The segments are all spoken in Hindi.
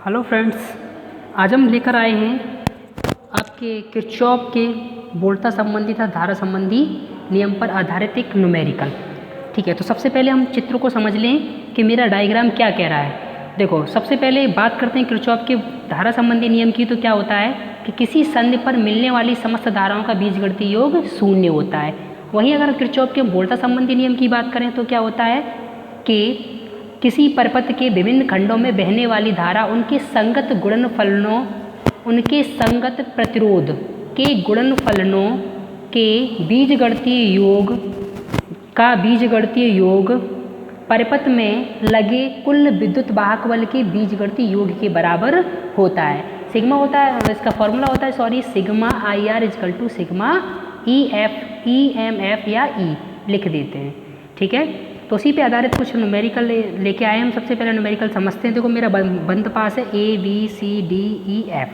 हेलो फ्रेंड्स, आज हम लेकर आए हैं आपके किरचॉफ के वोल्टा संबंधी तथा धारा संबंधी नियम पर आधारित एक न्यूमेरिकल। ठीक है, तो सबसे पहले हम चित्र को समझ लें कि मेरा डायग्राम क्या कह रहा है। देखो, सबसे पहले बात करते हैं किरचॉफ के धारा संबंधी नियम की। तो क्या होता है कि किसी संधि पर मिलने वाली समस्त धाराओं का बीजगणितीय योग शून्य होता है। वहीं अगर किरचॉफ के वोल्टा संबंधी नियम की बात करें तो क्या होता है कि किसी परपथ के विभिन्न खंडों में बहने वाली धारा उनके संगत गुणनफलों, उनके संगत प्रतिरोध के गुणनफलों के बीजगणितीय योग का बीजगणितीय योग परपथ में लगे कुल विद्युत वाहक बल के बीजगणितीय योग के बराबर होता है। सिग्मा होता है, इसका फॉर्मूला होता है sigma IR equal to sigma EMF या E लिख देते हैं। ठीक है, तो उसी पे आधारित कुछ न्यूमेरिकल लेके आए हम। सबसे पहले न्यूमेरिकल समझते हैं। देखो, मेरा बंद पास है ABCDEF।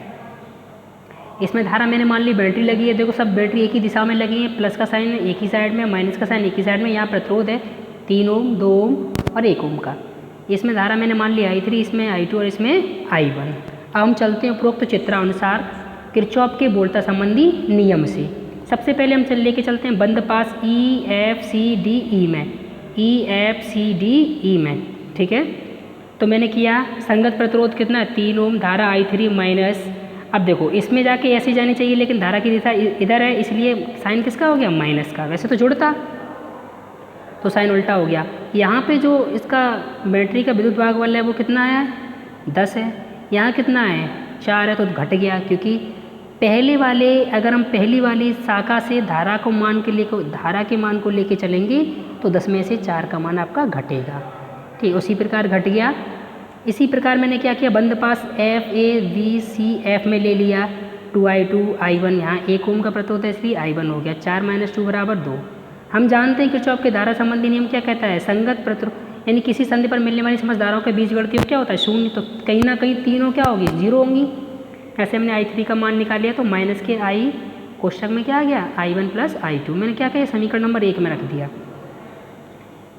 इसमें धारा मैंने मान ली बैटरी लगी है। देखो, सब बैटरी एक ही दिशा में लगी है। प्लस का साइन एक ही साइड में, माइनस का साइन एक ही साइड में। यहाँ प्रतिरोध है 3 ओम, 2 ओम और 1 ओम का। इसमें धारा मैंने मान ली I3, इसमें I2 और इसमें I1। अब हम चलते हैं उपरोक्त चित्रानुसार किरचॉफ के वोल्टा संबंधी नियम से। सबसे पहले हम लेके चलते हैं बंद पास EFCDE में, EFCDE में। ठीक है, तो मैंने किया संगत प्रतिरोध कितना है 3 ओम, धारा I3 माइनस। अब देखो, इसमें जाके ऐसे जानी चाहिए लेकिन धारा की दिशा इधर है, इसलिए साइन किसका हो गया माइनस का। वैसे तो जुड़ता तो साइन उल्टा हो गया। यहाँ पे जो इसका बैटरी का विद्युत वाहक बल है वो कितना है 10 है। यहाँ कितना है 4 है, तो घट गया क्योंकि अगर हम पहली वाली शाखा से धारा के मान को लेके चलेंगे तो 10 में से 4 का मान आपका घटेगा। ठीक, उसी प्रकार घट गया। इसी प्रकार मैंने क्या किया, बंद पास FABCF में ले लिया 2I2 I1। यहाँ 1 ओम का प्रतिरोध है इसलिए I1 हो गया। 4 - 2 = 2। हम जानते हैं किरचॉफ के धारा संबंधी नियम क्या कहता है, संगत प्रतिरोध यानी किसी संधि पर मिलने वाली समस्त धाराओं का बीजगणितीय योग क्या होता है शून्य। तो कहीं ना कहीं तीनों क्या होगी 0 होंगी। ऐसे हमने I3 का मान निकाल लिया तो माइनस के I कोष्टक में क्या आ गया I1 + I2। मैंने क्या किया, समीकरण नंबर 1 में रख दिया।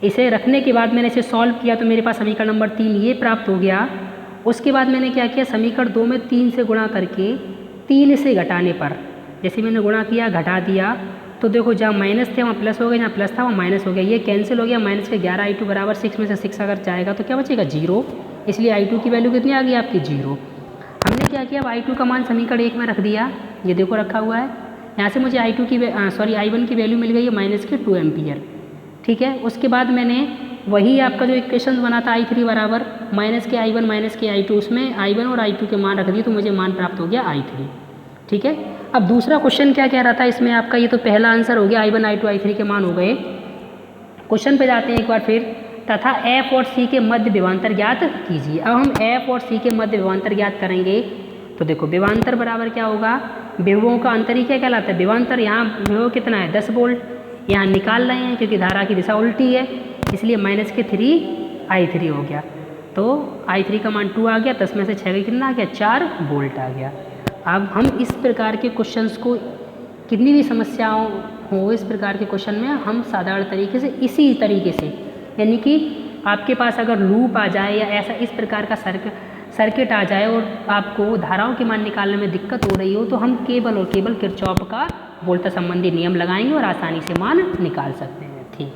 इसे रखने के बाद मैंने इसे सॉल्व किया तो मेरे पास समीकरण नंबर 3 ये प्राप्त हो गया। उसके बाद मैंने क्या किया, समीकरण 2 में 3 से गुणा करके 3 से घटाने पर जैसे मैंने गुणा किया घटा दिया तो देखो, जहाँ माइनस थे वहाँ प्लस हो गया, जहाँ प्लस था वहाँ माइनस हो गया। ये कैंसिल हो गया। माइनस के 11 I2 = 6 में से 6 अगर जाएगा तो क्या बचेगा 0। इसलिए I2 की वैल्यू कितनी आ गई आपकी 0। हमने क्या किया, अब I2 का मान समीकरण 1 में रख दिया। ये देखो रखा हुआ है। यहाँ से मुझे I1 की वैल्यू मिल गई है -2 एम्पियर। ठीक है, उसके बाद मैंने वही आपका जो इक्वेशन बना था I3 बराबर -I1 - I2, उसमें I1 और I2 के मान रख दिए तो मुझे मान प्राप्त हो गया I3। ठीक है, अब दूसरा क्वेश्चन क्या कह रहा था इसमें आपका, ये तो पहला आंसर हो गया I1 I2 I3 के मान हो गए। क्वेश्चन पे जाते हैं एक बार फिर। तथा F और C के मध्य विभवांतर ज्ञात कीजिए। अब हम F और C के मध्य विभवांतर ज्ञात करेंगे तो देखो, विभवांतर बराबर क्या होगा, विभवों का अंतर ही क्या कहलाता है विभवांतर। यहाँ विभव कितना है 10 वोल्ट, यहाँ निकाल रहे हैं क्योंकि धारा की दिशा उल्टी है इसलिए -3 I3 हो गया। तो I3 का मान 2 आ गया, 10 में से 6 कितना आ गया 4 वोल्ट आ गया। अब हम इस प्रकार के क्वेश्चंस को, कितनी भी समस्याओं हो इस प्रकार के क्वेश्चन में हम साधारण तरीके से इसी तरीके से, यानी कि आपके पास अगर लूप आ जाए या ऐसा इस प्रकार का सर्किट आ जाए और आपको धाराओं के मान निकालने में दिक्कत हो रही हो तो हम केवल और केवल किरचॉफ का वोल्टा संबंधी नियम लगाएंगे और आसानी से मान निकाल सकते हैं। ठीक।